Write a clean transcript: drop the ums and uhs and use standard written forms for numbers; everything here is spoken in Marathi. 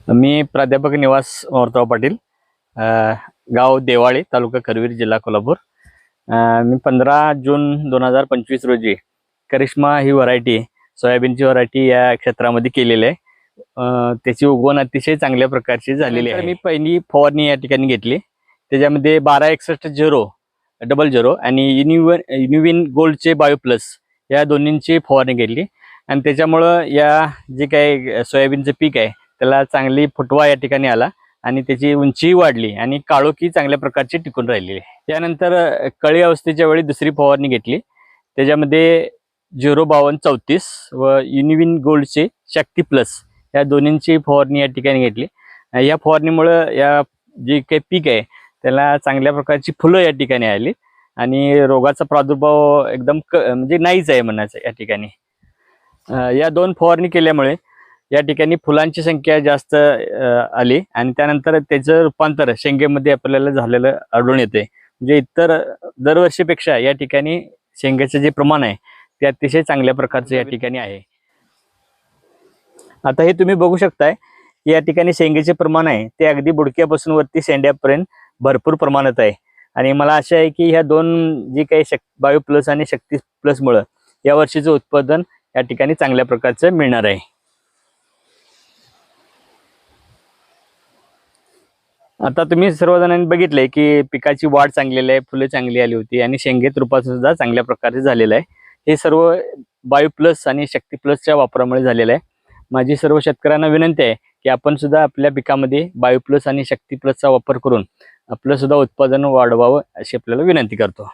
मी प्राध्यापक निवास मोरताव पाटील, गाव देवाळे, तालुका करवीर, जिल्हा कोल्हापूर. मी 15 जून 2025 रोजी करिश्मा ही व्हरायटी, सोयाबीनची व्हरायटी या क्षेत्रामध्ये केलेली आहे. त्याची उगवण अतिशय चांगल्या प्रकारची झालेली आहे. मी पहिली फवारणी या ठिकाणी घेतली. त्याच्यामध्ये 1261 00 आणि युनिविन गोल्डचे बायो प्लस या दोन्हींची फवारणी घेतली. आणि त्याच्यामुळं या जे काही सोयाबीनचं पीक आहे त्याला चांगली फुटवा या ठिकाणी आला आणि त्याची उंचीही वाढली आणि काळोखी चांगल्या प्रकारची टिकून राहिलेली आहे. त्यानंतर कळी अवस्थेच्या वेळी दुसरी फवारणी घेतली. त्याच्यामध्ये 05234 व युनिविन गोल्डचे शक्ती प्लस या दोन्हींची फवारणी या ठिकाणी घेतली. या फवारणीमुळं या जे काही पीक आहे त्याला चांगल्या प्रकारची फुलं या ठिकाणी आली आणि रोगाचा प्रादुर्भाव एकदम म्हणजे नाहीच आहे म्हणायचं या ठिकाणी. या दोन फवारणी केल्यामुळे या ठिकाणी फुलांची संख्या जास्त आली आणि त्यानंतर त्याचं रूपांतर शेंगेमध्ये आपल्याला झालेलं आढळून येते. म्हणजे इतर दरवर्षीपेक्षा या ठिकाणी शेंगेचं जे प्रमाण आहे ते अतिशय चांगल्या प्रकारचं या ठिकाणी आहे. आता हे तुम्ही बघू शकताय की या ठिकाणी शेंगेचे प्रमाण आहे ते अगदी बुडक्यापासून वरती शेंड्यापर्यंत भरपूर प्रमाणात आहे. आणि मला आशा आहे की ह्या दोन जी काही बायो प्लस आणि शक्ती प्लसमुळं या वर्षीचं उत्पादन या ठिकाणी चांगल्या प्रकारचं मिळणार आहे. आता तुम्ही सर्वजणांनी बघितलंय की पिकाची वाढ चांगलेली आहे, फुले चांगली आली होती आणि शेंगेत रूपाचं सुद्धा चांगल्या प्रकारे झालेलं आहे. हे सर्व बायो प्लस आणि शक्ती प्लसच्या वापरामुळे झालेलं आहे. माझी सर्व शेतकऱ्यांना विनंती आहे की आपण सुद्धा आपल्या पिकामध्ये बायो प्लस आणि शक्ती प्लसचा वापर करून आपलं सुद्धा उत्पादन वाढवावं अशी आपल्याला विनंती करतो.